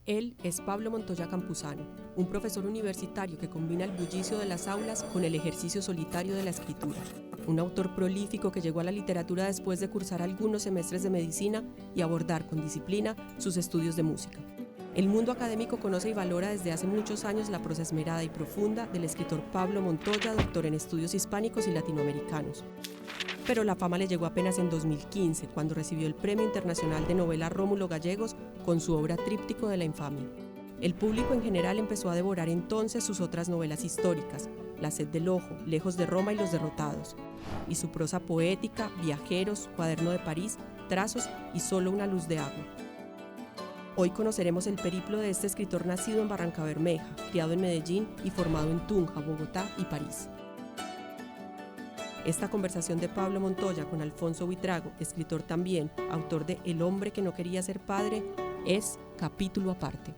Él es Pablo Montoya Campuzano, un profesor universitario que combina el bullicio de las aulas con el ejercicio solitario de la escritura. Un autor prolífico que llegó a la literatura después de cursar algunos semestres de medicina y abordar con disciplina sus estudios de música. El mundo académico conoce y valora desde hace muchos años la prosa esmerada y profunda del escritor Pablo Montoya, doctor en estudios hispánicos y latinoamericanos. Pero la fama le llegó apenas en 2015, cuando recibió el Premio Internacional de Novela Rómulo Gallegos con su obra Tríptico de la Infamia. El público en general empezó a devorar entonces sus otras novelas históricas, La sed del ojo, Lejos de Roma y Los derrotados, y su prosa poética, Viajeros, Cuaderno de París, Trazos y Solo una luz de agua. Hoy conoceremos el periplo de este escritor nacido en Barrancabermeja, criado en Medellín y formado en Tunja, Bogotá y París. Esta conversación de Pablo Montoya con Alfonso Buitrago, escritor también, autor de El hombre que no quería ser padre, es capítulo aparte.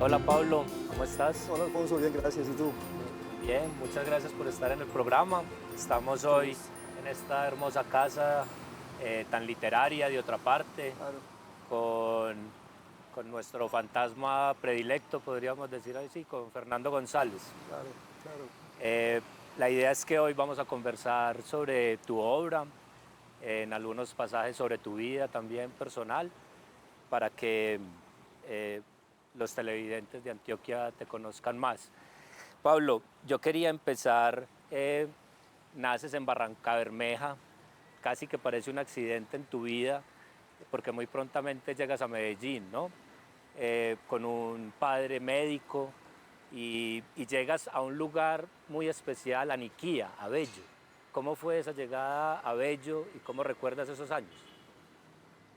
Hola Pablo, ¿cómo estás? Hola Alfonso, bien, gracias. ¿Y tú? Bien, muchas gracias por estar en el programa. Estamos hoy en esta hermosa casa tan literaria de otra parte, Claro, con nuestro fantasma predilecto, podríamos decir así, con Fernando González. claro, claro. La idea es que hoy vamos a conversar sobre tu obra, en algunos pasajes sobre tu vida también personal, para que los televidentes de Antioquia te conozcan más. Pablo, yo quería empezar, naces en Barrancabermeja, casi que parece un accidente en tu vida, porque muy prontamente llegas a Medellín, ¿no? Con un padre médico y llegas a un lugar muy especial, a Niquía, a Bello. ¿Cómo fue esa llegada a Bello y cómo recuerdas esos años?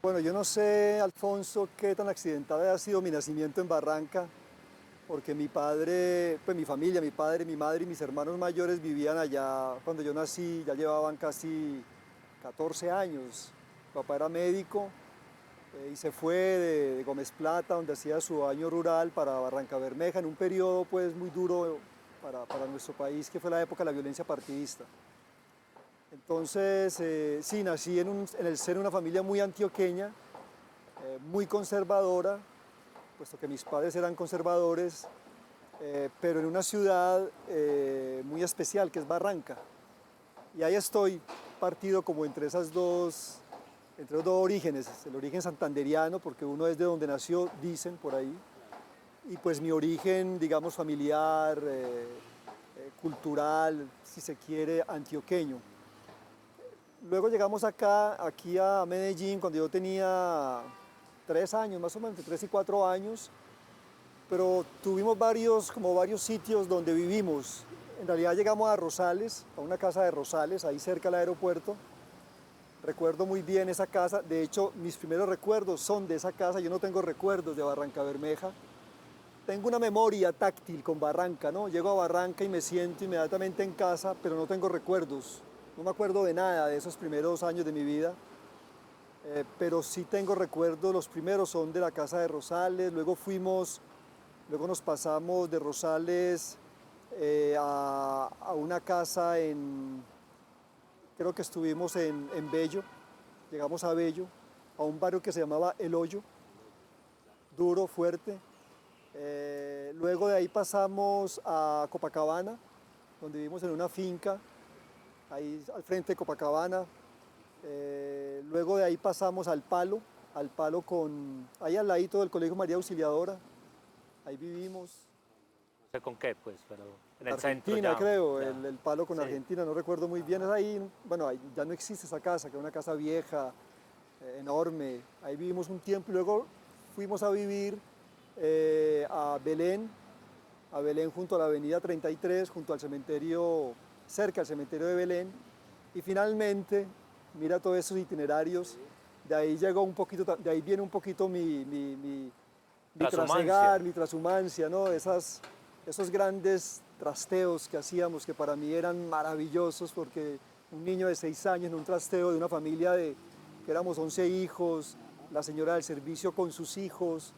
Bueno, yo no sé, Alfonso, qué tan accidentado ha sido mi nacimiento en Barranca, porque mi padre, pues mi familia, mi padre, mi madre y mis hermanos mayores vivían allá cuando yo nací, ya llevaban casi 14 años. Mi papá era médico y se fue de Gómez Plata, donde hacía su año rural, para Barrancabermeja, en un periodo pues muy duro para nuestro país, que fue la época de la violencia partidista. Entonces, sí, nací en el seno de una familia muy antioqueña, muy conservadora, puesto que mis padres eran conservadores, pero en una ciudad muy especial, que es Barranca. Y ahí estoy, partido como entre los dos orígenes, el origen santanderiano, porque uno es de donde nació, dicen por ahí, y pues mi origen, digamos, familiar, cultural, si se quiere, antioqueño. Luego llegamos aquí a Medellín cuando yo tenía 3 años, más o menos, entre 3 y 4 años, pero tuvimos como varios sitios donde vivimos. En realidad llegamos a Rosales, a una casa de Rosales, ahí cerca del aeropuerto. Recuerdo muy bien esa casa, de hecho mis primeros recuerdos son de esa casa, yo no tengo recuerdos de Barrancabermeja. Tengo una memoria táctil con Barranca, ¿no? Llego a Barranca y me siento inmediatamente en casa, pero no tengo recuerdos. No me acuerdo de nada de esos primeros años de mi vida, pero sí tengo recuerdos, los primeros son de la casa de Rosales, luego nos pasamos de Rosales a una casa creo que estuvimos en Bello, llegamos a Bello, a un barrio que se llamaba El Hoyo, duro, fuerte. Luego de ahí pasamos a Copacabana, donde vivimos en una finca, ahí al frente de Copacabana. Luego de ahí pasamos al Palo ahí al ladito del Colegio María Auxiliadora, ahí vivimos. No sé con qué, pues, pero en el Argentina, centro ya. creo, Ya. el Palo con Sí. Argentina, no recuerdo muy bien, es ahí, bueno, ahí ya no existe esa casa, que es una casa vieja, enorme, ahí vivimos un tiempo y luego fuimos a vivir a Belén junto a la avenida 33, junto al cementerio, cerca al cementerio de Belén, y finalmente, mira todos esos itinerarios, de ahí llegó un poquito, de ahí viene un poquito mi trasegar, mi transhumancia, ¿no? Esos grandes trasteos que hacíamos, que para mí eran maravillosos, porque un niño de 6 años en un trasteo de una familia de que éramos 11 hijos, la señora del servicio con sus hijos.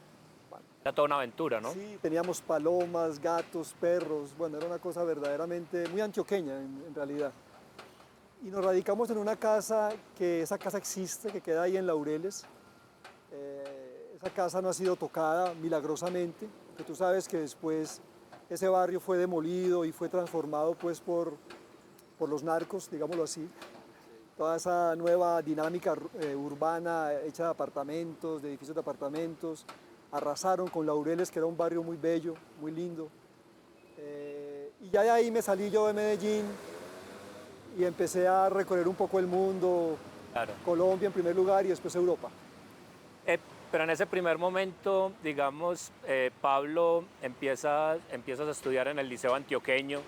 Era toda una aventura, ¿no? Sí, teníamos palomas, gatos, perros, bueno, era una cosa verdaderamente muy antioqueña en realidad. Y nos radicamos en una casa, que esa casa existe, que queda ahí en Laureles. Esa casa no ha sido tocada milagrosamente, que tú sabes que después ese barrio fue demolido y fue transformado pues por los narcos, digámoslo así. Toda esa nueva dinámica urbana hecha de apartamentos, de edificios de apartamentos, arrasaron con Laureles, que era un barrio muy bello, muy lindo. Y ya de ahí me salí yo de Medellín y empecé a recorrer un poco el mundo, Claro. Colombia en primer lugar y después Europa. Pero en ese primer momento, digamos, Pablo, empiezas a estudiar en el Liceo Antioqueño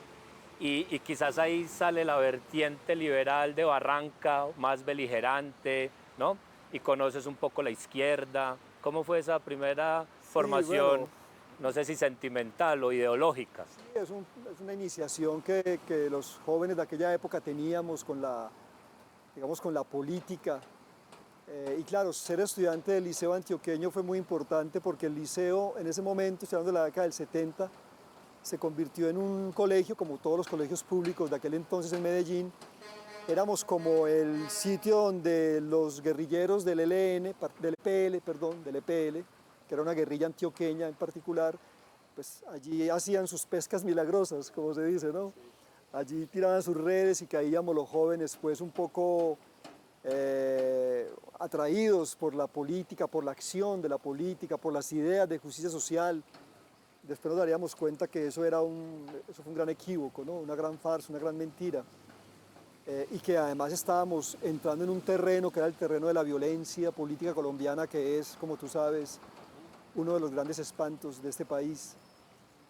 y quizás ahí sale la vertiente liberal de Barranca, más beligerante, ¿no? Y conoces un poco la izquierda. ¿Cómo fue esa primera formación, bueno, no sé si sentimental o ideológica? sí, es una iniciación que los jóvenes de aquella época teníamos con la, digamos, con la política. Y claro, ser estudiante del Liceo Antioqueño fue muy importante porque el liceo en ese momento, estoy hablando de la década del 70, se convirtió en un colegio, como todos los colegios públicos de aquel entonces en Medellín. Éramos como el sitio donde los guerrilleros del del EPL, que era una guerrilla antioqueña en particular, pues allí hacían sus pescas milagrosas, como se dice, ¿no? Allí tiraban sus redes y caíamos los jóvenes pues un poco atraídos por la política, por la acción de la política, por las ideas de justicia social. Después nos daríamos cuenta que eso fue un gran equívoco, ¿no? Una gran farsa, una gran mentira. Y que además estábamos entrando en un terreno que era el terreno de la violencia política colombiana, que es, como tú sabes, uno de los grandes espantos de este país.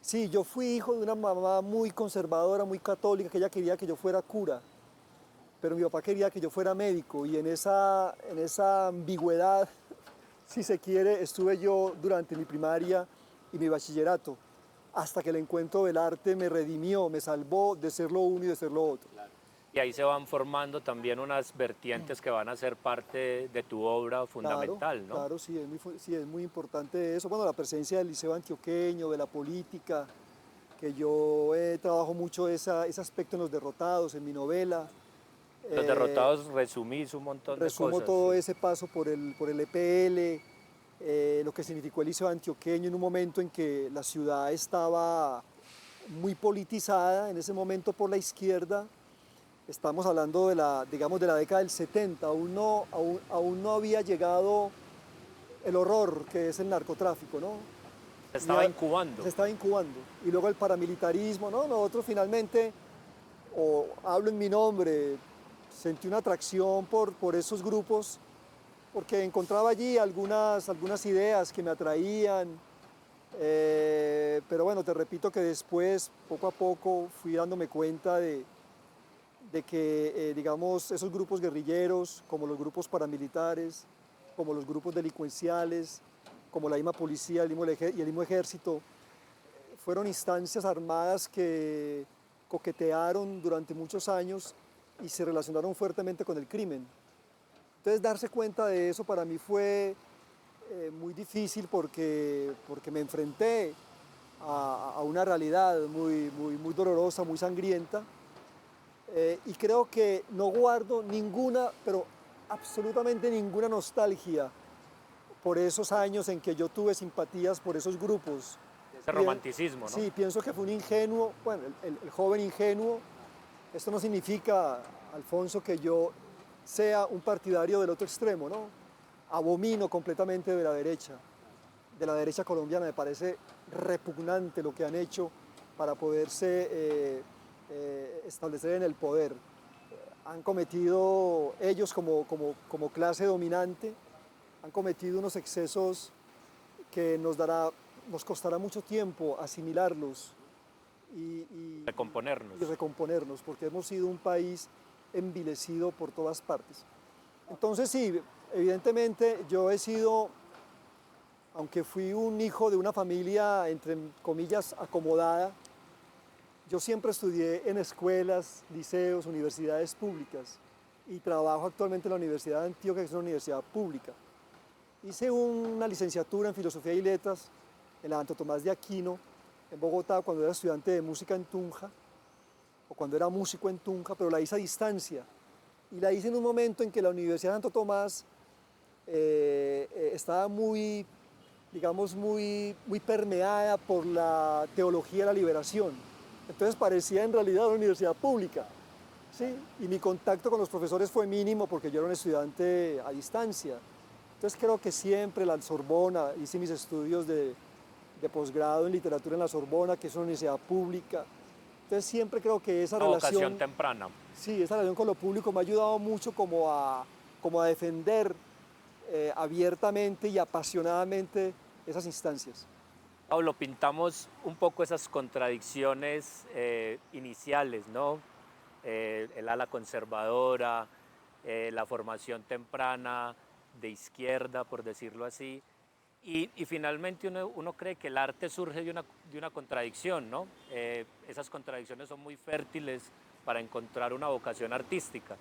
Sí, yo fui hijo de una mamá muy conservadora, muy católica, que ella quería que yo fuera cura, pero mi papá quería que yo fuera médico, y en esa ambigüedad, si se quiere, estuve yo durante mi primaria y mi bachillerato, hasta que el encuentro del arte me redimió, me salvó de ser lo uno y de ser lo otro. Y ahí se van formando también unas vertientes que van a ser parte de tu obra fundamental, ¿no? Claro, sí, sí, es muy importante eso. Bueno, la presencia del Liceo Antioqueño, de la política, que yo trabajo mucho ese aspecto en Los Derrotados, en mi novela. Los Derrotados resumís un montón de cosas. Resumo todo ese paso por el EPL, lo que significó el Liceo Antioqueño en un momento en que la ciudad estaba muy politizada, en ese momento por la izquierda. Estamos hablando de digamos, de la década del 70, aún no había llegado el horror que es el narcotráfico, ¿no? Se estaba incubando. Se estaba incubando. Y luego el paramilitarismo, ¿no? Nosotros finalmente, o hablo en mi nombre, sentí una atracción por esos grupos, porque encontraba allí algunas ideas que me atraían, pero bueno, te repito que después, poco a poco, fui dándome cuenta de que, digamos, esos grupos guerrilleros, como los grupos paramilitares, como los grupos delincuenciales, como la misma policía y el mismo ejército, fueron instancias armadas que coquetearon durante muchos años y se relacionaron fuertemente con el crimen. Entonces, darse cuenta de eso para mí fue muy difícil porque me enfrenté a una realidad muy dolorosa, muy sangrienta. Y creo que no guardo ninguna, pero absolutamente ninguna nostalgia por esos años en que yo tuve simpatías por esos grupos. Ese romanticismo, ¿no? Sí, pienso que fue un ingenuo, bueno, el joven ingenuo. Esto no significa, Alfonso, que yo sea un partidario del otro extremo, ¿no? Abomino completamente de la derecha colombiana. Me parece repugnante lo que han hecho para poderse establecer en el poder. Han cometido, ellos como clase dominante, han cometido unos excesos que nos costará mucho tiempo asimilarlos y recomponernos, porque hemos sido un país envilecido por todas partes. Entonces sí, evidentemente yo he sido, aunque fui un hijo de una familia, entre comillas, acomodada, yo siempre estudié en escuelas, liceos, universidades públicas, y trabajo actualmente en la Universidad de Antioquia, que es una universidad pública. Hice una licenciatura en Filosofía y Letras en la Santo Tomás de Aquino, en Bogotá, cuando era estudiante de música en Tunja, o cuando era músico en Tunja, pero la hice a distancia. Y la hice en un momento en que la Universidad de Santo Tomás estaba muy, digamos, muy permeada por la teología de la liberación. Entonces parecía en realidad una universidad pública. ¿Sí? Y mi contacto con los profesores fue mínimo porque yo era un estudiante a distancia. Entonces creo que siempre la Sorbona, hice mis estudios de posgrado en literatura en la Sorbona, que es una universidad pública. Entonces siempre creo que esa relación... vocación temprana. Sí, esa relación con lo público me ha ayudado mucho como a defender abiertamente y apasionadamente esas instancias. Pablo, pintamos un poco esas contradicciones iniciales, ¿no? El ala conservadora, la formación temprana de izquierda, por decirlo así, y finalmente uno cree que el arte surge de una contradicción, ¿no? Esas contradicciones son muy fértiles para encontrar una vocación artística.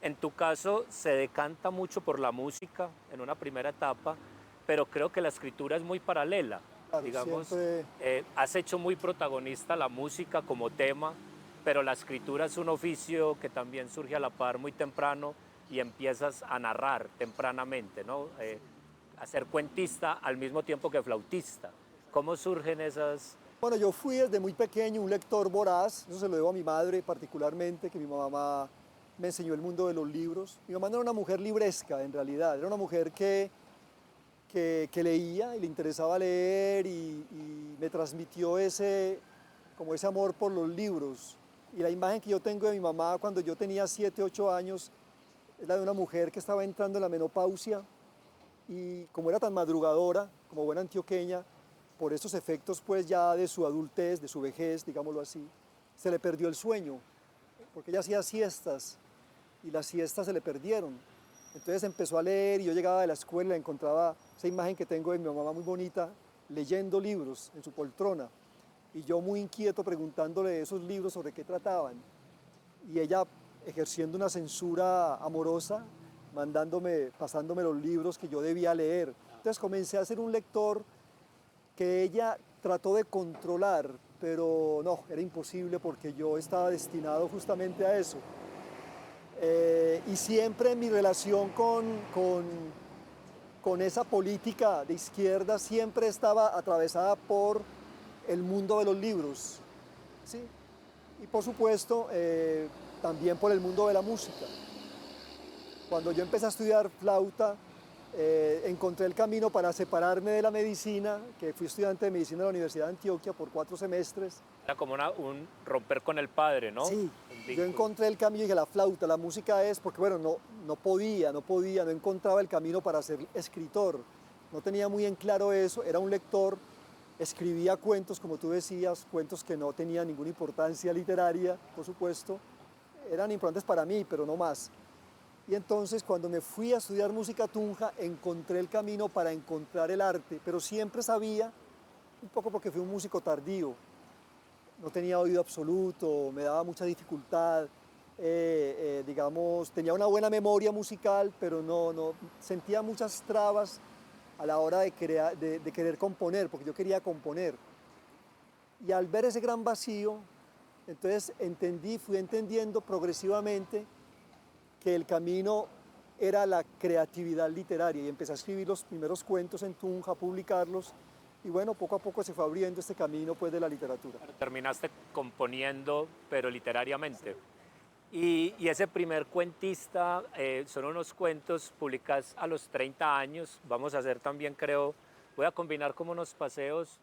En tu caso se decanta mucho por la música en una primera etapa, pero creo que la escritura es muy paralela. Claro, Digamos, siempre... has hecho muy protagonista la música como tema, pero la escritura es un oficio que también surge a la par muy temprano y empiezas a narrar tempranamente, ¿no? A ser cuentista al mismo tiempo que flautista. ¿Cómo surgen esas? Bueno, yo fui desde muy pequeño un lector voraz, eso se lo debo a mi madre particularmente, que mi mamá me enseñó el mundo de los libros. Mi mamá no era una mujer libresca en realidad, era una mujer que leía y le interesaba leer y me transmitió como ese amor por los libros. Y la imagen que yo tengo de mi mamá cuando yo tenía 7, 8 años es la de una mujer que estaba entrando en la menopausia y como era tan madrugadora, como buena antioqueña, por esos efectos pues ya de su adultez, de su vejez, digámoslo así, se le perdió el sueño, porque ella hacía siestas y las siestas se le perdieron. Entonces empezó a leer y yo llegaba de la escuela y encontraba esa imagen que tengo de mi mamá muy bonita, leyendo libros en su poltrona. Y yo muy inquieto preguntándole esos libros sobre qué trataban. Y ella ejerciendo una censura amorosa, pasándome los libros que yo debía leer. Entonces comencé a ser un lector que ella trató de controlar, pero no, era imposible porque yo estaba destinado justamente a eso. Y siempre mi relación con esa política de izquierda siempre estaba atravesada por el mundo de los libros, ¿sí? Y por supuesto también por el mundo de la música. Cuando yo empecé a estudiar flauta, encontré el camino para separarme de la medicina, que fui estudiante de medicina en la Universidad de Antioquia por 4 semestres. Era como un romper con el padre, ¿no? Sí, yo encontré el camino y dije, la flauta, la música es, porque bueno, no encontraba el camino para ser escritor. No tenía muy en claro eso, era un lector, escribía cuentos, como tú decías, cuentos que no tenían ninguna importancia literaria, por supuesto. Eran importantes para mí, pero no más. Y entonces cuando me fui a estudiar música a Tunja, encontré el camino para encontrar el arte, pero siempre sabía, un poco porque fui un músico tardío, no tenía oído absoluto, me daba mucha dificultad, digamos, tenía una buena memoria musical, pero no sentía muchas trabas a la hora de querer componer, porque yo quería componer. Y al ver ese gran vacío, entonces fui entendiendo progresivamente que el camino era la creatividad literaria y empecé a escribir los primeros cuentos en Tunja, a publicarlos y bueno, poco a poco se fue abriendo este camino pues de la literatura. Terminaste componiendo, pero literariamente. Y ese primer cuentista, son unos cuentos, publicas a los 30 años, vamos a hacer también creo, voy a combinar como unos paseos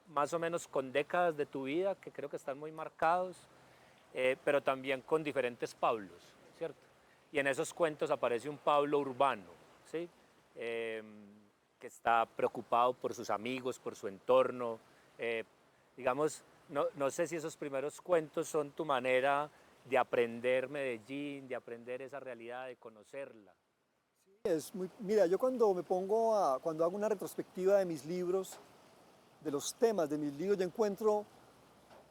más o menos con décadas de tu vida, que creo que están muy marcados, pero también con diferentes Pablos, ¿cierto? Y en esos cuentos aparece un Pablo urbano, ¿sí? Que está preocupado por sus amigos, por su entorno. Digamos, no sé si esos primeros cuentos son tu manera de aprender Medellín, de aprender esa realidad, de conocerla. Mira, yo cuando cuando hago una retrospectiva de mis libros, de los temas de mis libros, yo encuentro,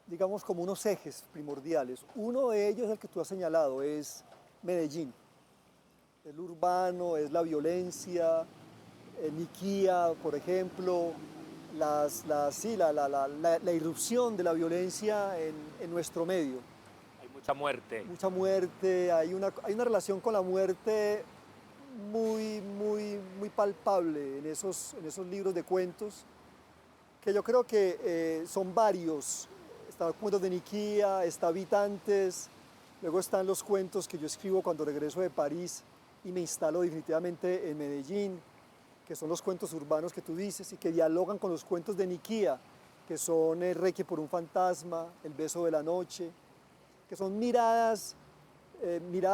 digamos, como unos ejes primordiales. Uno de ellos es el que tú has señalado, es Medellín. es lo urbano, es la violencia, Niquía, por ejemplo, sí, la irrupción de la violencia en nuestro medio. Hay mucha muerte. Mucha muerte, hay una relación con la muerte muy palpable en esos libros de cuentos, que yo creo que son varios. Está el cuento de Niquía, está Habitantes, luego están los cuentos que yo escribo cuando regreso de París y me instalo definitivamente en Medellín, que son los cuentos urbanos que tú dices y que dialogan con los cuentos de Niquía, que son El Requiem por un fantasma, El beso de la noche, que son miradas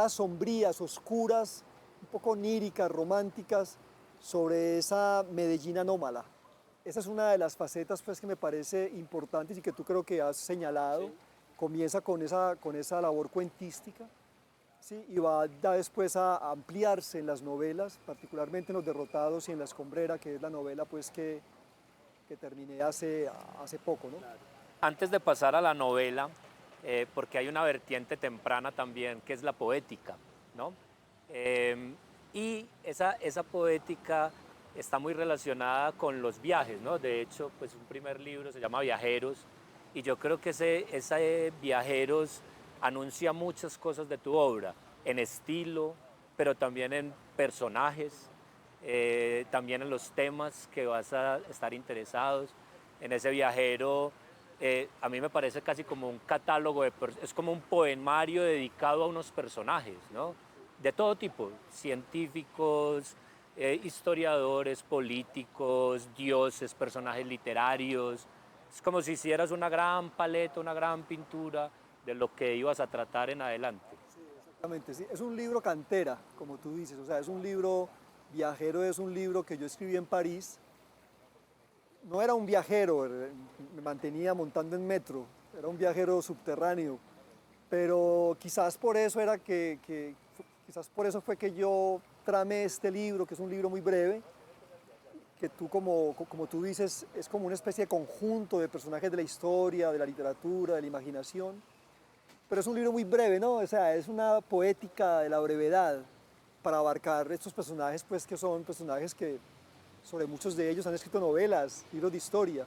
sombrías, oscuras, un poco oníricas, románticas, sobre esa Medellín anómala. Esa es una de las facetas pues, que me parece importantes y que tú creo que has señalado. Sí. Comienza con esa labor cuentística, ¿sí? Y va después a ampliarse en las novelas, particularmente en Los Derrotados y en La Escombrera, que es la novela pues, que terminé hace poco, ¿no? Claro. Antes de pasar a la novela, porque hay una vertiente temprana también, que es la poética, ¿no? Y esa poética está muy relacionada con los viajes, ¿no? De hecho, pues un primer libro se llama Viajeros, y yo creo que ese Viajeros anuncia muchas cosas de tu obra, en estilo, pero también en personajes, también en los temas que vas a estar interesados. En ese Viajero, a mí me parece casi como un catálogo, es como un poemario dedicado a unos personajes, ¿no? De todo tipo, científicos, historiadores, políticos, dioses, personajes literarios. Es como si hicieras una gran paleta, una gran pintura de lo que ibas a tratar en adelante. Sí, exactamente, sí. Es un libro cantera, como tú dices, o sea, es un libro viajero, es un libro que yo escribí en París. No era un viajero, me mantenía montando en metro, era un viajero subterráneo, pero quizás por eso quizás por eso fue que yo tramé este libro, que es un libro muy breve, que tú como tú dices, es como una especie de conjunto de personajes de la historia, de la literatura, de la imaginación, pero es un libro muy breve, ¿no? O sea, es una poética de la brevedad para abarcar estos personajes, pues que son personajes que sobre muchos de ellos han escrito novelas, libros de historia.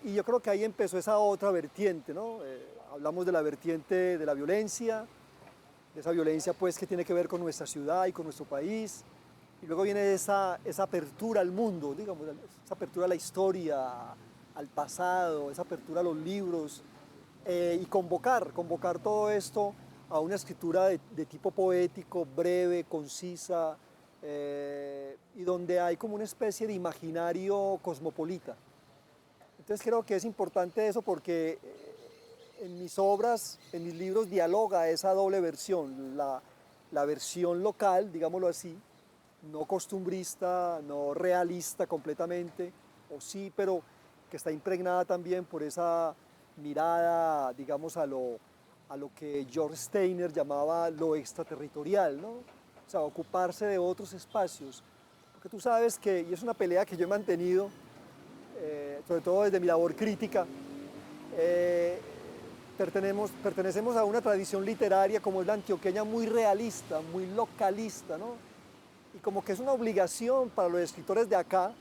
Y yo creo que ahí empezó esa otra vertiente, ¿no? Hablamos de la vertiente de la violencia, de esa violencia pues que tiene que ver con nuestra ciudad y con nuestro país. Y luego viene esa apertura al mundo, digamos, esa apertura a la historia, al pasado, esa apertura a los libros, y convocar todo esto a una escritura de tipo poético, breve, concisa, y donde hay como una especie de imaginario cosmopolita. Entonces creo que es importante eso porque en mis obras, en mis libros dialoga esa doble versión, la versión local, digámoslo así, no costumbrista, no realista completamente, o sí, pero que está impregnada también por esa mirada, digamos, a lo que George Steiner llamaba lo extraterritorial, ¿no? O sea, ocuparse de otros espacios. Porque tú sabes que, y es una pelea que yo he mantenido, sobre todo desde mi labor crítica, pertenecemos a una tradición literaria como es la antioqueña muy realista, muy localista, ¿no? Y como que es una obligación para los escritores de acá,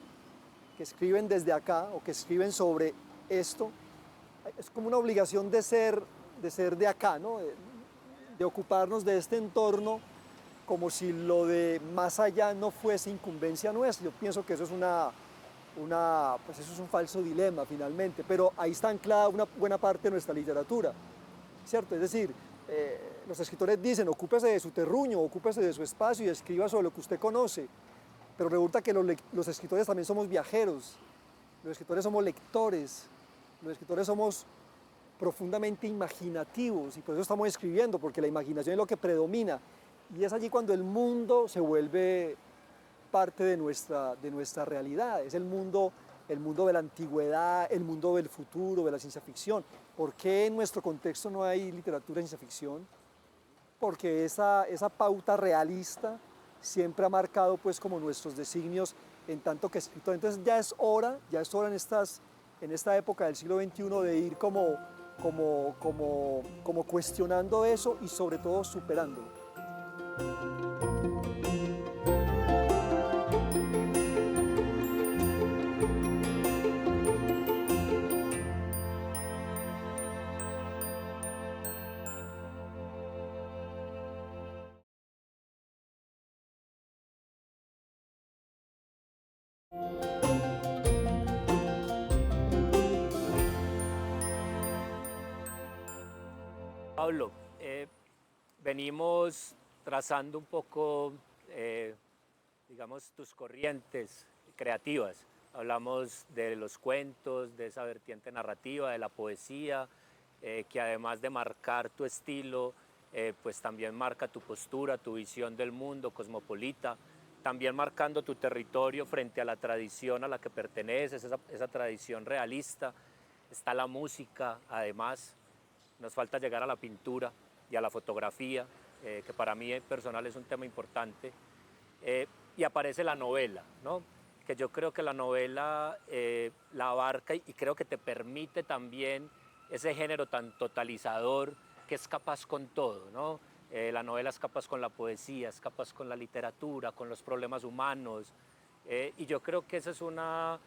que escriben desde acá o que escriben sobre esto, es como una obligación de ser de acá, ¿no? De ocuparnos de este entorno como si lo de más allá no fuese incumbencia nuestra. Yo pienso que eso es pues eso es un falso dilema finalmente, pero ahí está anclada una buena parte de nuestra literatura, ¿cierto? Es decir, los escritores dicen, ocúpese de su terruño, ocúpese de su espacio y escriba sobre lo que usted conoce, pero resulta que los escritores también somos viajeros, los escritores somos lectores, los escritores somos profundamente imaginativos y por eso estamos escribiendo, porque la imaginación es lo que predomina y es allí cuando el mundo se vuelve parte de nuestra realidad, es el mundo de la antigüedad, el mundo del futuro, de la ciencia ficción. ¿Por qué en nuestro contexto no hay literatura de ciencia ficción? Porque esa pauta realista siempre ha marcado pues como nuestros designios en tanto que escritor. Entonces ya es hora en esta época del siglo XXI de ir como cuestionando eso y sobre todo superándolo. Pablo, venimos trazando un poco, digamos, tus corrientes creativas. Hablamos de los cuentos, de esa vertiente narrativa, de la poesía, que además de marcar tu estilo, pues también marca tu postura, tu visión del mundo cosmopolita, también marcando tu territorio frente a la tradición a la que perteneces, esa tradición realista. Está la música, además. Nos falta llegar a la pintura y a la fotografía, que para mí personal es un tema importante. Y aparece la novela, ¿no? Que yo creo que la novela la abarca y creo que te permite también ese género tan totalizador que es capaz con todo, ¿no? La novela es capaz con la poesía, es capaz con la literatura, con los problemas humanos. Y yo creo que esa es una,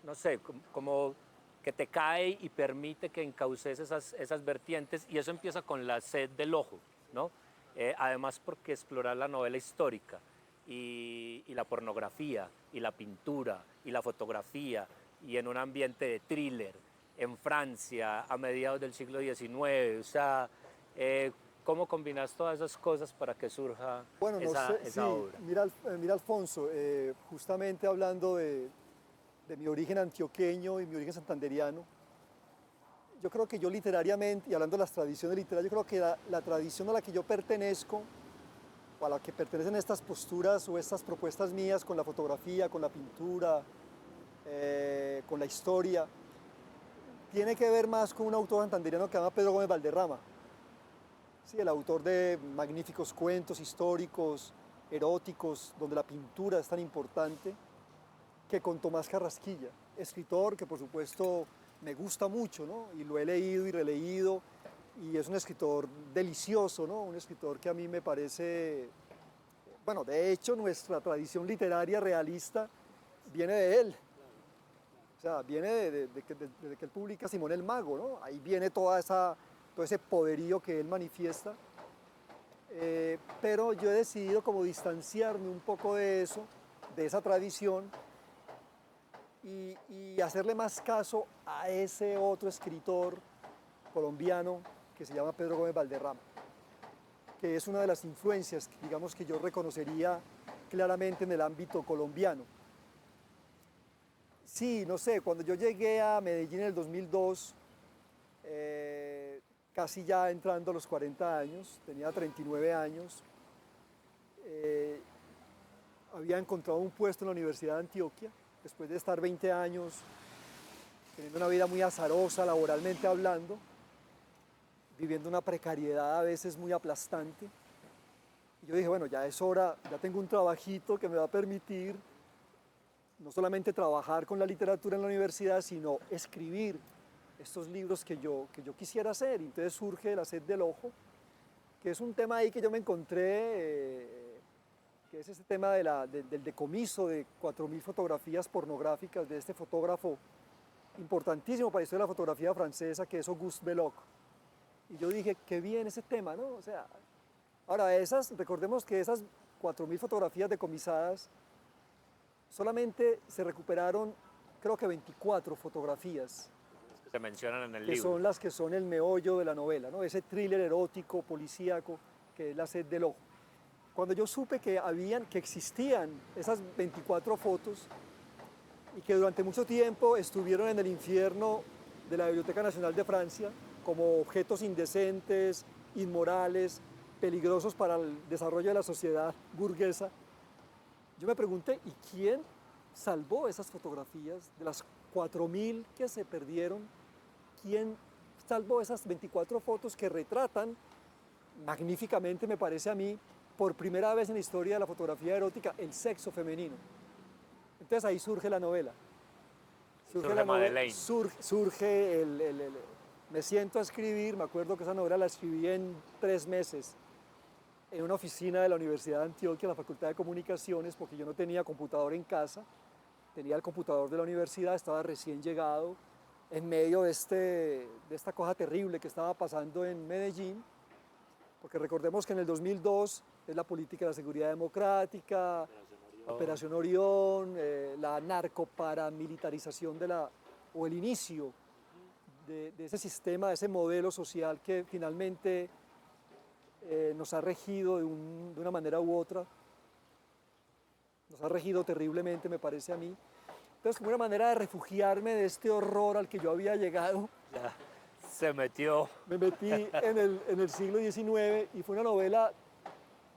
no sé, como que te cae y permite que encauces esas vertientes, y eso empieza con La sed del ojo, ¿no? Además porque explorar la novela histórica y la pornografía y la pintura y la fotografía y en un ambiente de thriller en Francia a mediados del siglo XIX, o sea, ¿cómo combinas todas esas cosas para que surja Bueno, no sé, sí, esa obra? mira Alfonso, justamente hablando de mi origen antioqueño y mi origen santanderiano, yo creo que yo literariamente, y hablando de las tradiciones literarias, yo creo que la tradición a la que yo pertenezco, o a la que pertenecen estas posturas o estas propuestas mías con la fotografía, con la pintura, con la historia, tiene que ver más con un autor santanderiano que se llama Pedro Gómez Valderrama. Sí, el autor de magníficos cuentos históricos, eróticos, donde la pintura es tan importante, que con Tomás Carrasquilla, escritor que por supuesto me gusta mucho, ¿no? Y lo he leído y releído, y es un escritor delicioso, ¿no? Un escritor que a mí me parece, bueno, de hecho nuestra tradición literaria realista viene de él. O sea, viene de que él publica Simón el Mago, ¿no? Ahí viene todo ese poderío que él manifiesta. Pero yo he decidido como distanciarme un poco de eso, de esa tradición, y hacerle más caso a ese otro escritor colombiano que se llama Pedro Gómez Valderrama, que es una de las influencias, digamos, que yo reconocería claramente en el ámbito colombiano. Sí, no sé, cuando yo llegué a Medellín en el 2002, casi ya entrando a los 40 años, tenía 39 años, había encontrado un puesto en la Universidad de Antioquia, después de estar 20 años teniendo una vida muy azarosa, laboralmente hablando, viviendo una precariedad a veces muy aplastante. Y yo dije, bueno, ya es hora, ya tengo un trabajito que me va a permitir no solamente trabajar con la literatura en la universidad, sino escribir estos libros que yo quisiera hacer. Y entonces surge La sed del ojo, que es un tema ahí que yo me encontré, que es ese tema del decomiso de 4.000 fotografías pornográficas de este fotógrafo importantísimo para la historia de la fotografía francesa, que es Auguste Belloc. Y yo dije, qué bien ese tema, ¿no? O sea, ahora recordemos que esas 4.000 fotografías decomisadas, solamente se recuperaron, creo que 24 fotografías. Que se mencionan en el que libro. son las que son el meollo de la novela, ¿no? Ese thriller erótico, policíaco, que es La sed del ojo. Cuando yo supe que existían esas 24 fotos y que durante mucho tiempo estuvieron en el infierno de la Biblioteca Nacional de Francia como objetos indecentes, inmorales, peligrosos para el desarrollo de la sociedad burguesa, yo me pregunté, ¿y quién salvó esas fotografías de las 4.000 que se perdieron? ¿Quién salvó esas 24 fotos que retratan magníficamente, me parece a mí, por primera vez en la historia de la fotografía erótica, el sexo femenino? Entonces ahí surge la novela. Surge Madeleine. Surge me siento a escribir, me acuerdo que esa novela la escribí en 3 meses, en una oficina de la Universidad de Antioquia, en la Facultad de Comunicaciones, porque yo no tenía computador en casa, tenía el computador de la universidad, estaba recién llegado, en medio de esta cosa terrible que estaba pasando en Medellín, porque recordemos que en el 2002 es la política de la seguridad democrática, Oh, Operación Orión, la narcoparamilitarización o el inicio de ese sistema, de ese modelo social que finalmente nos ha regido de una manera u otra, nos ha regido terriblemente, me parece a mí. Entonces, como una manera de refugiarme de este horror al que yo había llegado, ya se metió. me metí en el siglo XIX y fue una novela,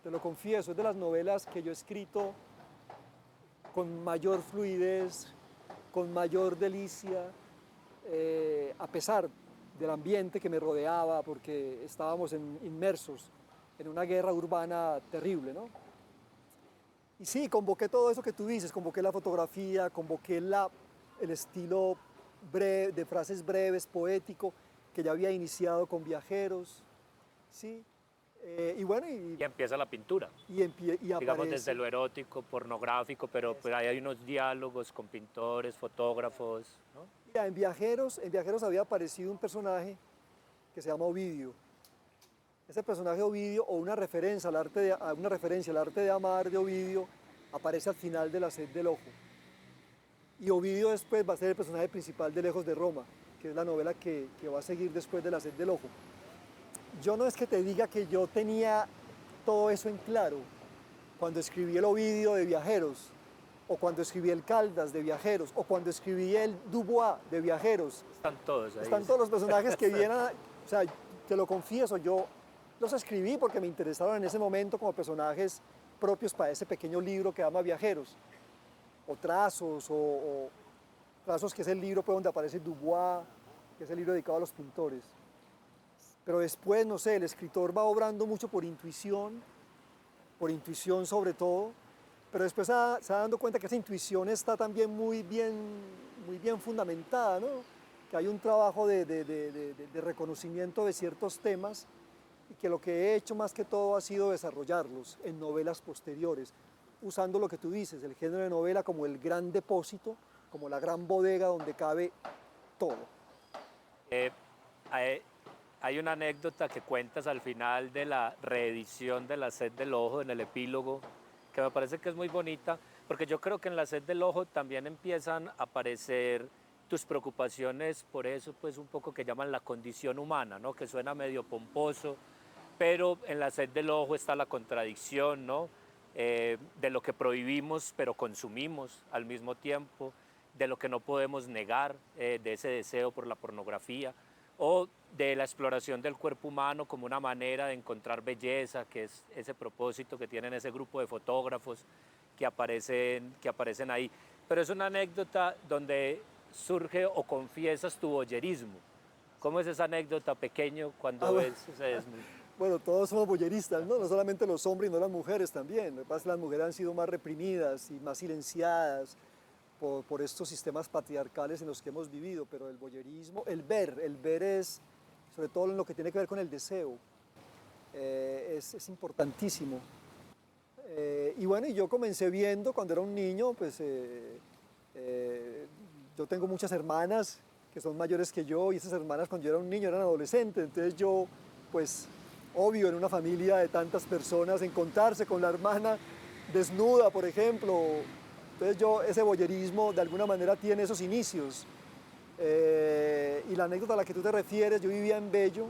te lo confieso, es de las novelas que yo he escrito con mayor fluidez, con mayor delicia, a pesar del ambiente que me rodeaba, porque estábamos inmersos en una guerra urbana terrible, ¿no? Y sí, convoqué todo eso que tú dices, convoqué la fotografía, convoqué el estilo breve, de frases breves, poético, que ya había iniciado con Viajeros, ¿sí? Y bueno, Y empieza la pintura, y digamos aparece... desde lo erótico, pornográfico, pero ahí hay unos diálogos con pintores, fotógrafos, ¿no? Mira, en Viajeros había aparecido un personaje que se llama Ovidio. Ese personaje Ovidio, o una referencia una referencia al arte de amar de Ovidio, aparece al final de La Sed del Ojo. Y Ovidio después va a ser el personaje principal de Lejos de Roma, que es la novela que va a seguir después de La Sed del Ojo. Yo no es que te diga que yo tenía todo eso en claro cuando escribí el Ovidio de Viajeros, o cuando escribí el Caldas de Viajeros, o cuando escribí el Dubois de Viajeros. Están todos ahí. Están todos los personajes que vienen, o sea, te lo confieso, yo los escribí porque me interesaron en ese momento como personajes propios para ese pequeño libro que llama Viajeros, o Trazos, que es el libro pues, donde aparece Dubois, que es el libro dedicado a los pintores. Pero después, no sé, el escritor va obrando mucho por intuición sobre todo, pero después se va dando cuenta que esa intuición está también muy bien fundamentada, ¿no? Que hay un trabajo de reconocimiento de ciertos temas y que lo que he hecho más que todo ha sido desarrollarlos en novelas posteriores, usando lo que tú dices, el género de novela como el gran depósito, como la gran bodega donde cabe todo. Hay, hay una anécdota que cuentas al final de la reedición de La Sed del Ojo, en el epílogo, que me parece que es muy bonita, porque yo creo que en La Sed del Ojo también empiezan a aparecer tus preocupaciones por eso, pues un poco que llaman la condición humana, ¿no? Que suena medio pomposo, pero en La Sed del Ojo está la contradicción, ¿no? De lo que prohibimos pero consumimos al mismo tiempo, de lo que no podemos negar, de ese deseo por la pornografía, o de la exploración del cuerpo humano como una manera de encontrar belleza, que es ese propósito que tienen ese grupo de fotógrafos que aparecen ahí. Pero es una anécdota donde surge o confiesas tu voyerismo. ¿Cómo es esa anécdota pequeño cuando ves ese desnudo? Bueno, todos somos boyeristas, ¿no? No solamente los hombres, no las mujeres también. Lo que pasa es que las mujeres han sido más reprimidas y más silenciadas por estos sistemas patriarcales en los que hemos vivido, pero el voyerismo, el ver es, sobre todo en lo que tiene que ver con el deseo, es importantísimo. Y bueno, y yo comencé viendo cuando era un niño, pues yo tengo muchas hermanas que son mayores que yo, y esas hermanas cuando yo era un niño eran adolescentes, entonces yo, pues, obvio, en una familia de tantas personas, encontrarse con la hermana desnuda, por ejemplo. Entonces ese voyerismo de alguna manera tiene esos inicios. Y la anécdota a la que tú te refieres, yo vivía en Bello,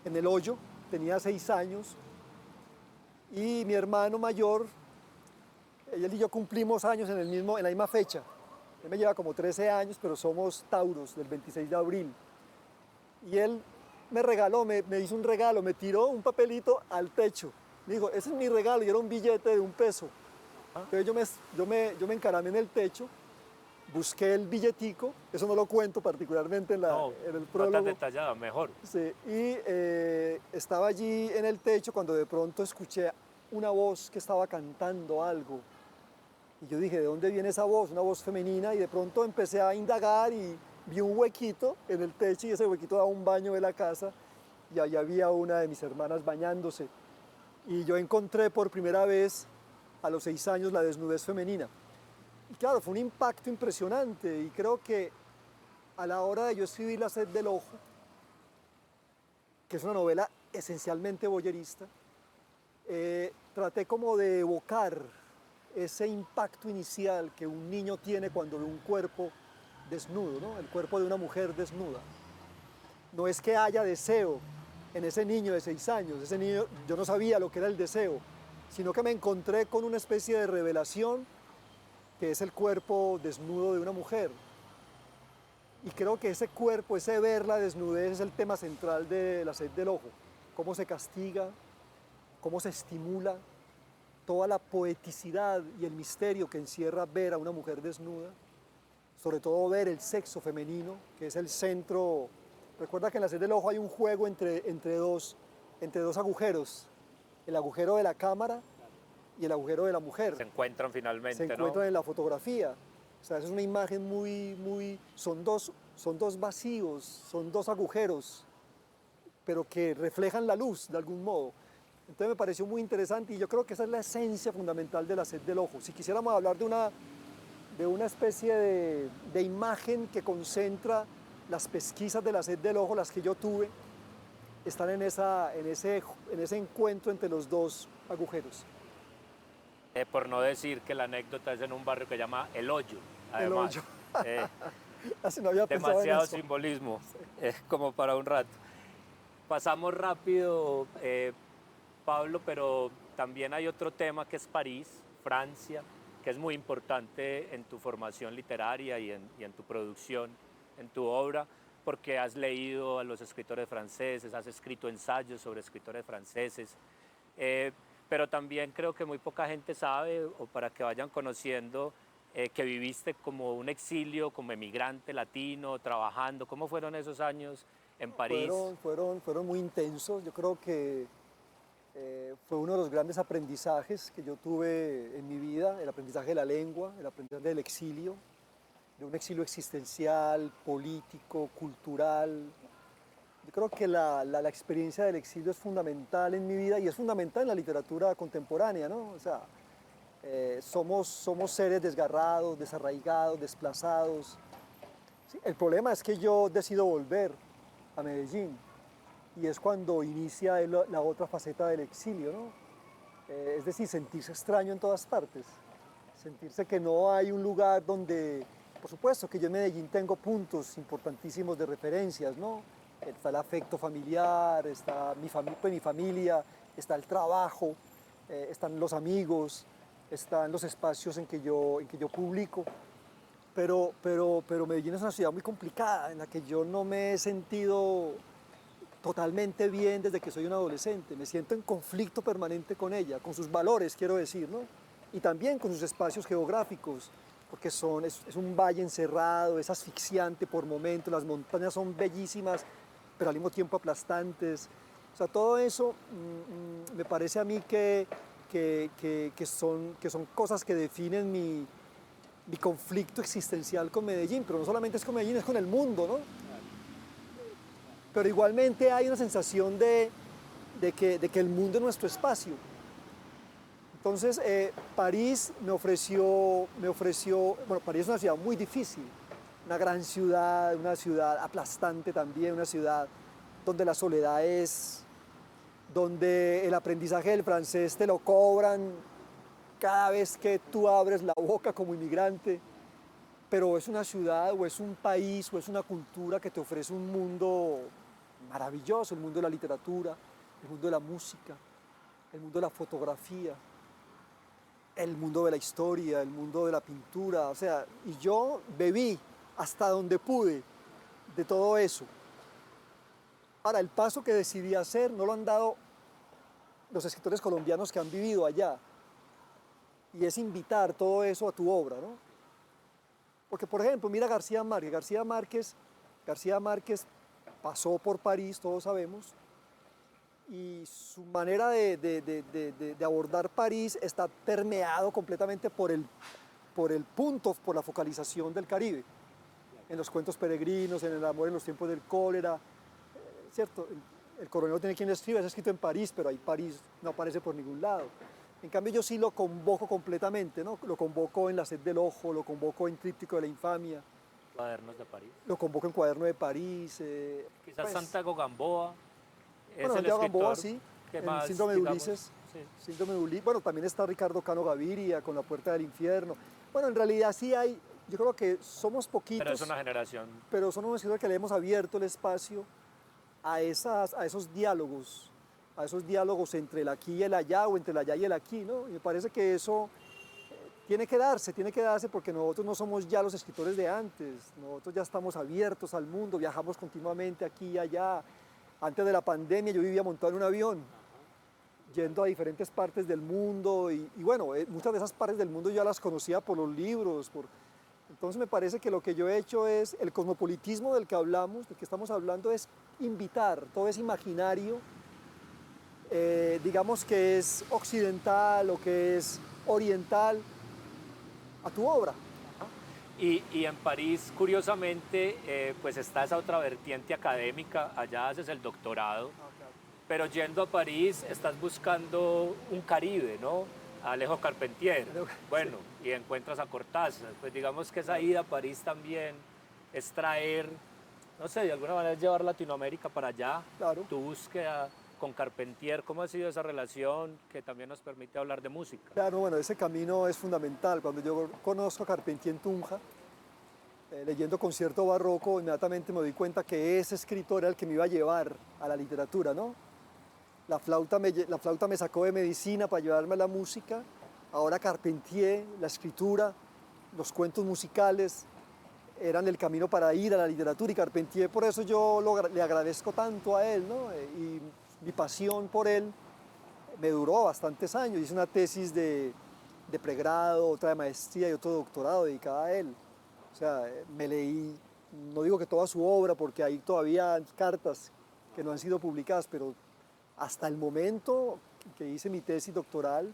en El Hoyo, tenía 6 años, y mi hermano mayor, él y yo cumplimos años en la misma fecha. Él me lleva como 13 años, pero somos Tauros, del 26 de abril. Y él me regaló, me hizo un regalo, me tiró un papelito al techo. Me dijo, ese es mi regalo, y era un billete de $1. Entonces yo me encaramé en el techo, busqué el billetico, eso no lo cuento particularmente en el prólogo. No tan detallado, mejor. Sí, y estaba allí en el techo cuando de pronto escuché una voz que estaba cantando algo. Y yo dije, ¿de dónde viene esa voz? Una voz femenina, y de pronto empecé a indagar y vi un huequito en el techo, y ese huequito daba un baño de la casa, y allá había una de mis hermanas bañándose. Y yo encontré por primera vez a los 6 años la desnudez femenina. Y claro, fue un impacto impresionante, y creo que a la hora de yo escribir La Sed del Ojo, que es una novela esencialmente voyerista, traté como de evocar ese impacto inicial que un niño tiene cuando ve un cuerpo desnudo, ¿no? El cuerpo de una mujer desnuda. No es que haya deseo en ese niño de 6 años, ese niño, yo no sabía lo que era el deseo, sino que me encontré con una especie de revelación que es el cuerpo desnudo de una mujer. Y creo que ese cuerpo, ese ver la desnudez es el tema central de La sed del ojo. Cómo se castiga, cómo se estimula, toda la poeticidad y el misterio que encierra ver a una mujer desnuda, sobre todo ver el sexo femenino, que es el centro. Recuerda que en La sed del ojo hay un juego entre dos agujeros, el agujero de la cámara y el agujero de la mujer. Se encuentran finalmente, Se encuentran en la fotografía. O sea, es una imagen son dos vacíos, son dos agujeros, pero que reflejan la luz de algún modo. Entonces me pareció muy interesante y yo creo que esa es la esencia fundamental de La sed del ojo. Si quisiéramos hablar de una especie de imagen que concentra las pesquisas de La sed del ojo, las que yo tuve, están en ese encuentro entre los dos agujeros. Por no decir que la anécdota es en un barrio que se llama El Hoyo, además. El Hoyo. Eh, Así no había pensado en demasiado eso. simbolismo, como para un rato. Pasamos rápido, Pablo, pero también hay otro tema que es París, Francia, que es muy importante en tu formación literaria y en tu producción, en tu obra, porque has leído a los escritores franceses, has escrito ensayos sobre escritores franceses, pero también creo que muy poca gente sabe, o para que vayan conociendo, que viviste como un exilio, como emigrante latino, trabajando. ¿Cómo fueron esos años en París? Fueron muy intensos. Yo creo que fue uno de los grandes aprendizajes que yo tuve en mi vida, el aprendizaje de la lengua, el aprendizaje del exilio, de un exilio existencial, político, cultural. Yo creo que la experiencia del exilio es fundamental en mi vida y es fundamental en la literatura contemporánea, ¿no? O sea, somos seres desgarrados, desarraigados, desplazados. Sí, el problema es que yo decido volver a Medellín y es cuando inicia la otra faceta del exilio, ¿no? Es decir, sentirse extraño en todas partes, sentirse que no hay un lugar donde, por supuesto que yo en Medellín tengo puntos importantísimos de referencias, ¿no? Está el afecto familiar, está mi familia, está el trabajo, están los amigos, están los espacios en que yo publico. Pero Medellín es una ciudad muy complicada en la que yo no me he sentido totalmente bien desde que soy un adolescente. Me siento en conflicto permanente con ella, con sus valores, quiero decir, ¿no? Y también con sus espacios geográficos, porque es un valle encerrado, es asfixiante por momentos, las montañas son bellísimas, pero al mismo tiempo aplastantes. O sea, todo eso me parece a mí que son cosas que definen mi conflicto existencial con Medellín, pero no solamente es con Medellín, es con el mundo, ¿no? Pero igualmente hay una sensación de que el mundo es nuestro espacio. Entonces, París me ofreció, bueno, París es una ciudad muy difícil, una gran ciudad, una ciudad aplastante también, una ciudad donde la soledad donde el aprendizaje del francés te lo cobran cada vez que tú abres la boca como inmigrante, pero es una ciudad o es un país o es una cultura que te ofrece un mundo maravilloso, el mundo de la literatura, el mundo de la música, el mundo de la fotografía, el mundo de la historia, el mundo de la pintura, o sea, y yo bebí hasta donde pude de todo eso. Ahora, el paso que decidí hacer no lo han dado los escritores colombianos que han vivido allá, y es invitar todo eso a tu obra, ¿no? Porque, por ejemplo, mira García Márquez. García Márquez pasó por París, todos sabemos, y su manera de abordar París está permeado completamente por la focalización del Caribe. En los cuentos peregrinos, en El amor en los tiempos del cólera, ¿cierto? El coronel no tiene quien le escriba, es escrito en París, pero ahí París no aparece por ningún lado. En cambio yo sí lo convoco completamente, ¿no? Lo convoco en La sed del ojo, lo convoco en Tríptico de la infamia. Cuadernos de París. Lo convoco en Cuaderno de París. Quizás pues, Santiago Gamboa. Bueno, Santiago Gamboa, sí. En el síndrome de Ulises. Sí. sí. Síndrome de Ulises. Bueno, también está Ricardo Cano Gaviria con La Puerta del Infierno. Bueno, en realidad sí hay, yo creo que somos poquitos. Pero es una generación. Pero son unos escritores que le hemos abierto el espacio a esos diálogos entre el aquí y el allá, o entre el allá y el aquí, ¿no? Y me parece que eso tiene que darse porque nosotros no somos ya los escritores de antes, nosotros ya estamos abiertos al mundo, viajamos continuamente aquí y allá. Antes de la pandemia yo vivía montado en un avión, yendo a diferentes partes del mundo y bueno, muchas de esas partes del mundo yo ya las conocía por los libros, entonces me parece que lo que yo he hecho es, el cosmopolitismo del que hablamos, del que estamos hablando, es invitar todo ese imaginario, digamos que es occidental o que es oriental, a tu obra. Y en París, curiosamente, pues está esa otra vertiente académica, allá haces el doctorado, pero yendo a París estás buscando un Caribe, ¿no? A Alejo Carpentier, bueno, sí. Y encuentras a Cortázar, pues digamos que esa ida a París también es traer, no sé, de alguna manera es llevar Latinoamérica para allá, claro. Tu búsqueda con Carpentier, ¿cómo ha sido esa relación que también nos permite hablar de música? Claro, bueno, ese camino es fundamental. Cuando yo conozco a Carpentier en Tunja, leyendo concierto barroco, inmediatamente me doy cuenta que ese escritor era el que me iba a llevar a la literatura, ¿no? La flauta me sacó de medicina para llevarme a la música, ahora Carpentier, la escritura, los cuentos musicales eran el camino para ir a la literatura, y Carpentier, por eso yo le agradezco tanto a él, ¿no? Y mi pasión por él me duró bastantes años. Hice una tesis de pregrado, otra de maestría y otro doctorado dedicada a él. O sea, me leí, no digo que toda su obra, porque hay todavía cartas que no han sido publicadas, pero hasta el momento que hice mi tesis doctoral,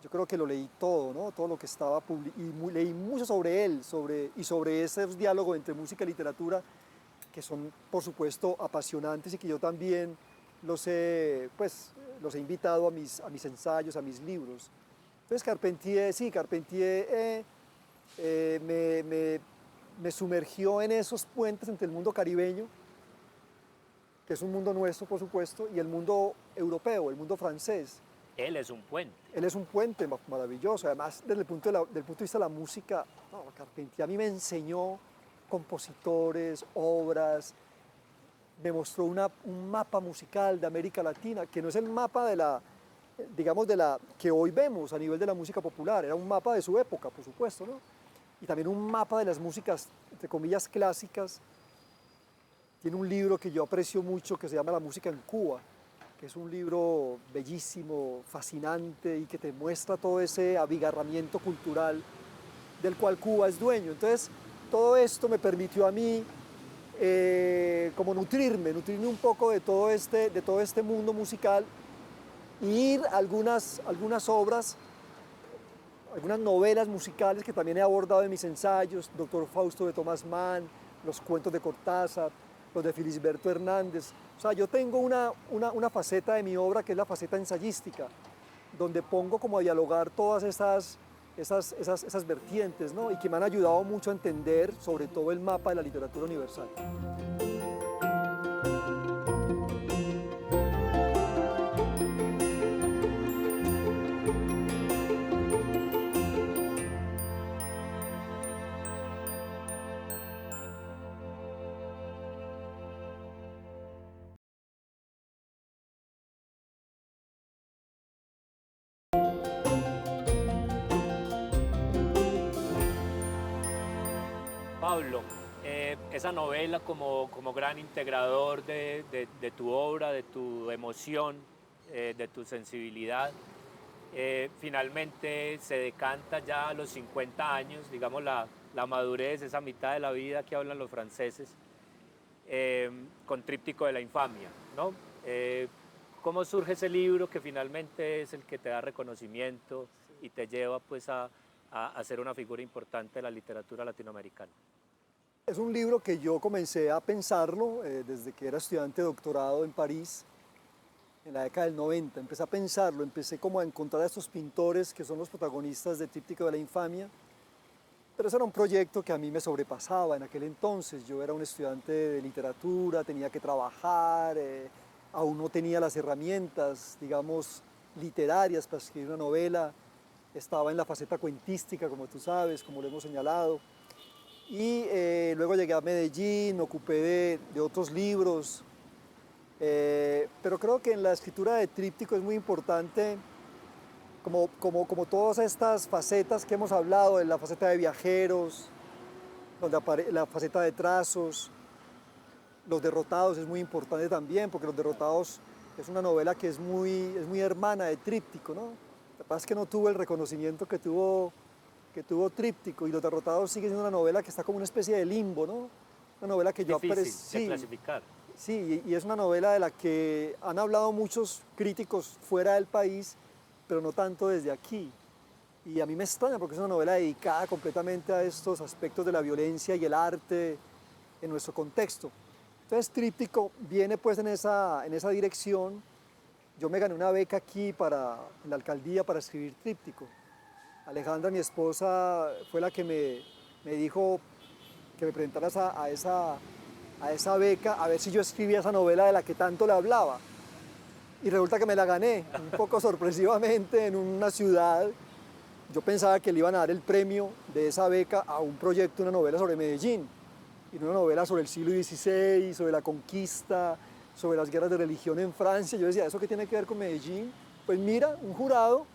yo creo que lo leí todo, ¿no? Todo lo que estaba y leí mucho sobre él, sobre esos diálogos entre música y literatura, que son, por supuesto, apasionantes y que yo también los he invitado a mis ensayos, a mis libros. Entonces Carpentier me sumergió en esos puentes entre el mundo caribeño, que es un mundo nuestro, por supuesto, y el mundo europeo, el mundo francés. Él es un puente. Él es un puente maravilloso. Además, desde el punto de vista de la música, no, Carpentier a mí me enseñó compositores, obras, me mostró un mapa musical de América Latina, que no es el mapa que hoy vemos a nivel de la música popular, era un mapa de su época, por supuesto, ¿no? Y también un mapa de las músicas, entre comillas, clásicas. Tiene un libro que yo aprecio mucho que se llama La música en Cuba, que es un libro bellísimo, fascinante y que te muestra todo ese abigarramiento cultural del cual Cuba es dueño. Entonces, todo esto me permitió a mí como nutrirme un poco de todo este mundo musical, y ir a algunas obras, algunas novelas musicales que también he abordado en mis ensayos, Doctor Fausto de Thomas Mann, los cuentos de Cortázar, los de Felisberto Hernández. O sea, yo tengo una faceta de mi obra que es la faceta ensayística, donde pongo como a dialogar todas esas vertientes, ¿no? Y que me han ayudado mucho a entender sobre todo el mapa de la literatura universal. Pablo, esa novela como gran integrador de tu obra, de tu emoción, de tu sensibilidad, finalmente se decanta ya a los 50 años, digamos la madurez, esa mitad de la vida que hablan los franceses, con Tríptico de la Infamia, ¿no? ¿Cómo surge ese libro que finalmente es el que te da reconocimiento y te lleva pues a ser una figura importante de la literatura latinoamericana? Es un libro que yo comencé a pensarlo desde que era estudiante de doctorado en París, en la década del 90. Empecé a pensarlo, empecé como a encontrar a estos pintores que son los protagonistas de Tríptico de la Infamia, pero ese era un proyecto que a mí me sobrepasaba en aquel entonces. Yo era un estudiante de literatura, tenía que trabajar, aún no tenía las herramientas, digamos, literarias para escribir una novela. Estaba en la faceta cuentística, como tú sabes, como lo hemos señalado. Y luego llegué a Medellín, me ocupé de otros libros. Pero creo que en la escritura de tríptico es muy importante, como todas estas facetas que hemos hablado, en la faceta de viajeros, la faceta de trazos, Los Derrotados es muy importante también, porque Los Derrotados es una novela que es muy hermana de tríptico, ¿no? Lo que pasa es que no tuvo el reconocimiento que tuvo Tríptico, y Los Derrotados sigue siendo una novela que está como una especie de limbo, ¿no? Una novela que yo Difícil de clasificar. Sí, y es una novela de la que han hablado muchos críticos fuera del país, pero no tanto desde aquí. Y a mí me extraña porque es una novela dedicada completamente a estos aspectos de la violencia y el arte en nuestro contexto. Entonces Tríptico viene pues en esa dirección. Yo me gané una beca aquí en la alcaldía para escribir Tríptico. Alejandra, mi esposa, fue la que me dijo que me presentaras a esa beca, a ver si yo escribía esa novela de la que tanto le hablaba. Y resulta que me la gané, un poco sorpresivamente, en una ciudad. Yo pensaba que le iban a dar el premio de esa beca a un proyecto, una novela sobre Medellín, y no una novela sobre el siglo XVI, sobre la conquista, sobre las guerras de religión en Francia. Yo decía, ¿eso qué tiene que ver con Medellín? Pues mira, un jurado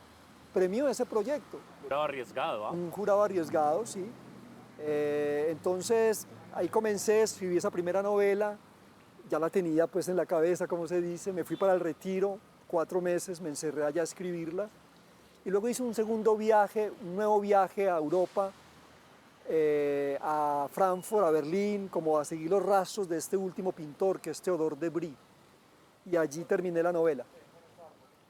premió ese proyecto. Jurado arriesgado, ¿ah? Un jurado arriesgado, sí. Entonces ahí comencé, escribí esa primera novela, ya la tenía pues en la cabeza, como se dice. Me fui para el Retiro, 4 meses, me encerré allá a escribirla. Y luego hice un segundo viaje, un nuevo viaje a Europa, a Frankfurt, a Berlín, como a seguir los rastros de este último pintor, que es Theodore de Bry. Y allí terminé la novela.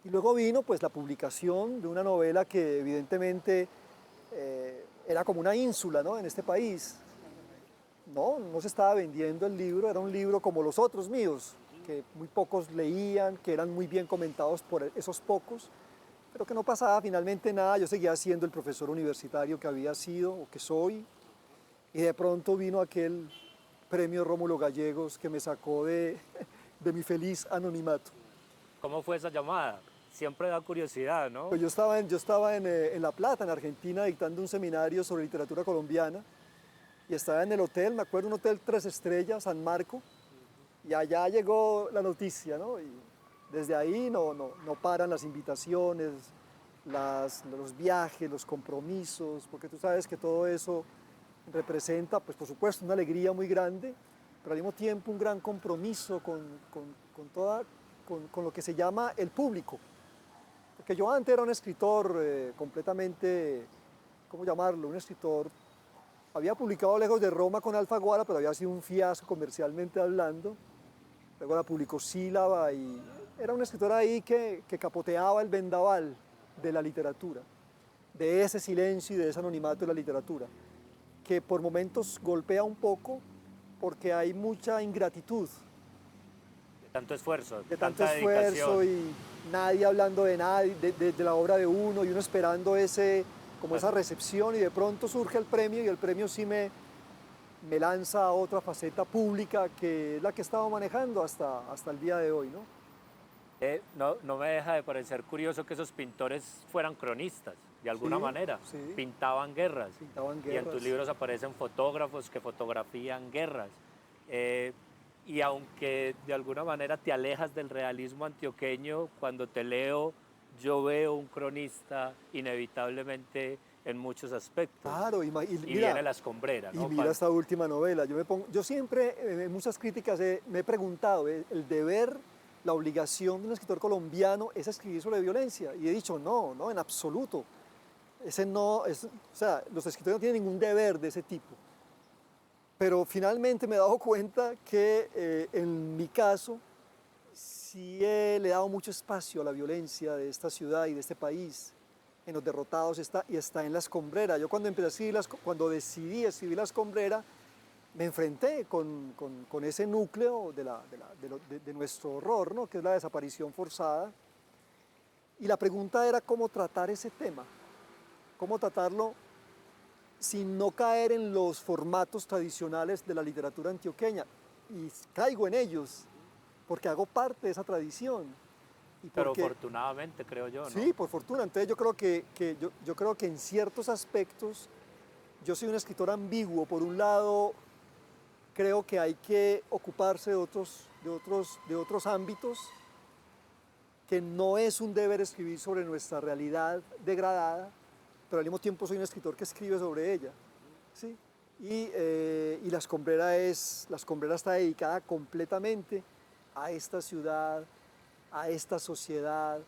Y luego vino pues la publicación de una novela que evidentemente era como una ínsula, ¿no?, en este país. No se estaba vendiendo el libro, era un libro como los otros míos, que muy pocos leían, que eran muy bien comentados por esos pocos, pero que no pasaba finalmente nada. Yo seguía siendo el profesor universitario que había sido o que soy, y de pronto vino aquel premio Rómulo Gallegos que me sacó de mi feliz anonimato. ¿Cómo fue esa llamada? Siempre da curiosidad, ¿no? Pues yo estaba en La Plata, en Argentina, dictando un seminario sobre literatura colombiana, y estaba en el hotel, me acuerdo, un hotel 3 estrellas, San Marco, y allá llegó la noticia, ¿no? Y desde ahí no paran las invitaciones, los viajes, los compromisos, porque tú sabes que todo eso representa, pues por supuesto, una alegría muy grande, pero al mismo tiempo un gran compromiso con lo que se llama el público. Porque yo antes era un escritor completamente, ¿cómo llamarlo? Un escritor, había publicado Lejos de Roma con Alfaguara, pero había sido un fiasco comercialmente hablando. Luego la publicó Sílaba, y era un escritor ahí que capoteaba el vendaval de la literatura, de ese silencio y de ese anonimato de la literatura, que por momentos golpea un poco porque hay mucha ingratitud. De tanto esfuerzo, De tanto tanta esfuerzo, dedicación. y nadie hablando de nadie, de la obra de uno, y uno esperando esa recepción, y de pronto surge el premio, y el premio sí me lanza a otra faceta pública, que es la que he estado manejando hasta el día de hoy, ¿no? No me deja de parecer curioso que esos pintores fueran cronistas, de alguna Sí, manera. sí. Pintaban guerras. Pintaban Y en tus guerras. libros aparecen fotógrafos que fotografían guerras. Y aunque de alguna manera te alejas del realismo antioqueño, cuando te leo, yo veo un cronista inevitablemente en muchos aspectos. Claro, y Y mira, viene la escombrera, y ¿no? mira esta última novela. Yo siempre, en muchas críticas, me he preguntado, el deber, la obligación de un escritor colombiano es escribir sobre violencia. Y he dicho, no, en absoluto. O sea, los escritores no tienen ningún deber de ese tipo. Pero finalmente me he dado cuenta que en mi caso sí le he dado mucho espacio a la violencia de esta ciudad y de este país. En Los Derrotados está en La Escombrera. Yo cuando decidí escribir La Escombrera, me enfrenté con ese núcleo de nuestro horror, ¿no?, que es la desaparición forzada. Y la pregunta era cómo tratar ese tema, cómo tratarlo sin no caer en los formatos tradicionales de la literatura antioqueña. Y caigo en ellos, porque hago parte de esa tradición. Y Pero porque, afortunadamente, creo yo, ¿no? sí, por fortuna. Entonces yo creo que en ciertos aspectos yo soy un escritor ambiguo. Por un lado, creo que hay que ocuparse de otros ámbitos, que no es un deber escribir sobre nuestra realidad degradada, pero al mismo tiempo soy un escritor que escribe sobre ella. ¿Sí? Y La Escombrera está dedicada completamente a esta ciudad, a esta sociedad,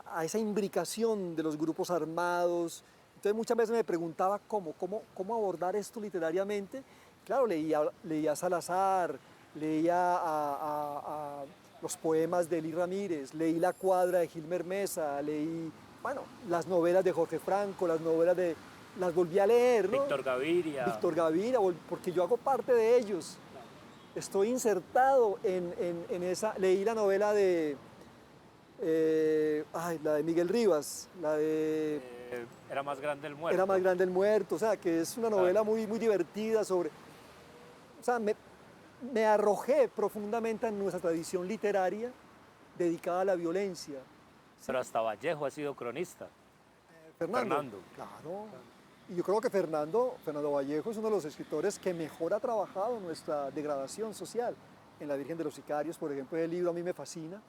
a esa imbricación de los grupos armados. Entonces muchas veces me preguntaba cómo abordar esto literariamente. Claro, leía a Salazar, leía a los poemas de Elí Ramírez, leí La Cuadra de Gilmer Mesa, leí, bueno, las novelas de Jorge Franco, las volví a leer, ¿no? Víctor Gaviria. Víctor Gaviria, porque yo hago parte de ellos. Estoy insertado en esa. Leí la novela la de Miguel Rivas, la de Era más grande el muerto. Era más grande el muerto, o sea, que es una novela muy divertida sobre. O sea, me arrojé profundamente en nuestra tradición literaria dedicada a la violencia. Pero hasta Vallejo ha sido cronista. Fernando. Claro. Y yo creo que Fernando Vallejo es uno de los escritores que mejor ha trabajado nuestra degradación social. En La Virgen de los Sicarios, por ejemplo, el libro a mí me fascina.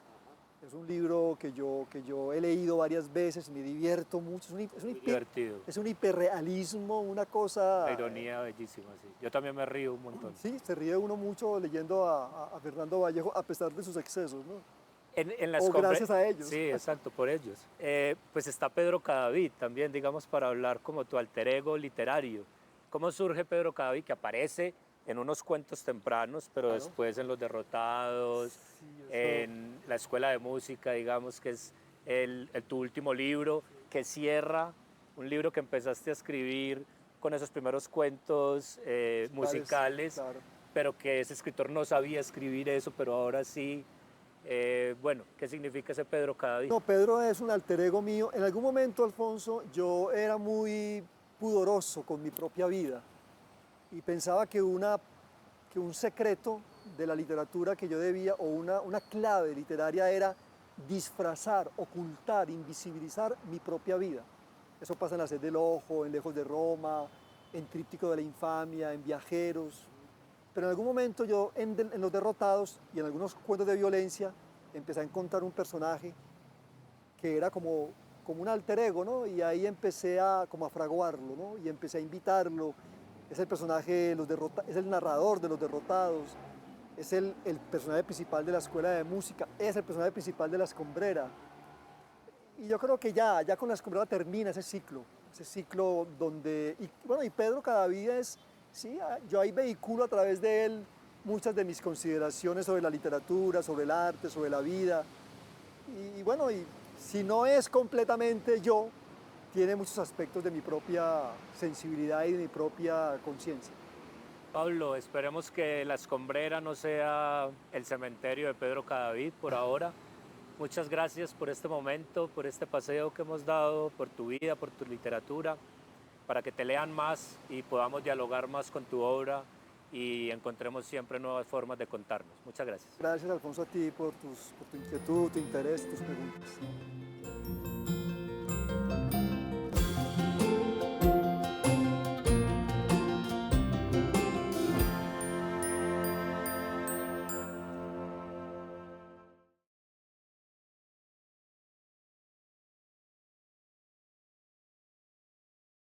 Es un libro que yo he leído varias veces, me divierto mucho. Divertido. Es un hiperrealismo, una cosa. La ironía bellísima, sí. Yo también me río un montón. Sí, se ríe uno mucho leyendo a Fernando Vallejo, a pesar de sus excesos, ¿no? O gracias a ellos. Sí, exacto, por ellos. Pues está Pedro Cadavid también, digamos, para hablar como tu alter ego literario. ¿Cómo surge Pedro Cadavid, que aparece en unos cuentos tempranos, pero Claro. después en Los Derrotados, Sí, en la Escuela de Música, digamos, que es tu último libro, que cierra un libro que empezaste a escribir con esos primeros cuentos musicales, claro. pero que ese escritor no sabía escribir eso, pero ahora sí. Bueno, ¿qué significa ese Pedro Cadavid? No, Pedro es un alter ego mío. En algún momento, Alfonso, yo era muy pudoroso con mi propia vida y pensaba que un secreto de la literatura que yo debía, o una clave literaria, era disfrazar, ocultar, invisibilizar mi propia vida. Eso pasa en La Sed del Ojo, en Lejos de Roma, en Tríptico de la Infamia, en Viajeros. Pero en algún momento yo, en Los Derrotados y en algunos cuentos de violencia, empecé a encontrar un personaje que era como un alter ego, ¿no? Y ahí empecé como a fraguarlo, ¿no? Y empecé a invitarlo. Es el personaje, es el narrador de Los Derrotados, es el personaje principal de la Escuela de Música, es el personaje principal de La Escombrera. Y yo creo que ya con La Escombrera termina ese ciclo donde, y Pedro Cadavid sí, yo ahí vehiculo a través de él muchas de mis consideraciones sobre la literatura, sobre el arte, sobre la vida. Y bueno, y si no es completamente yo, tiene muchos aspectos de mi propia sensibilidad y de mi propia conciencia. Pablo, esperemos que La Escombrera no sea el cementerio de Pedro Cadavid por ahora. Muchas gracias por este momento, por este paseo que hemos dado, por tu vida, por tu literatura, para que te lean más y podamos dialogar más con tu obra y encontremos siempre nuevas formas de contarnos. Muchas gracias. Gracias, Alfonso, a ti por tu inquietud, tu interés, tus preguntas.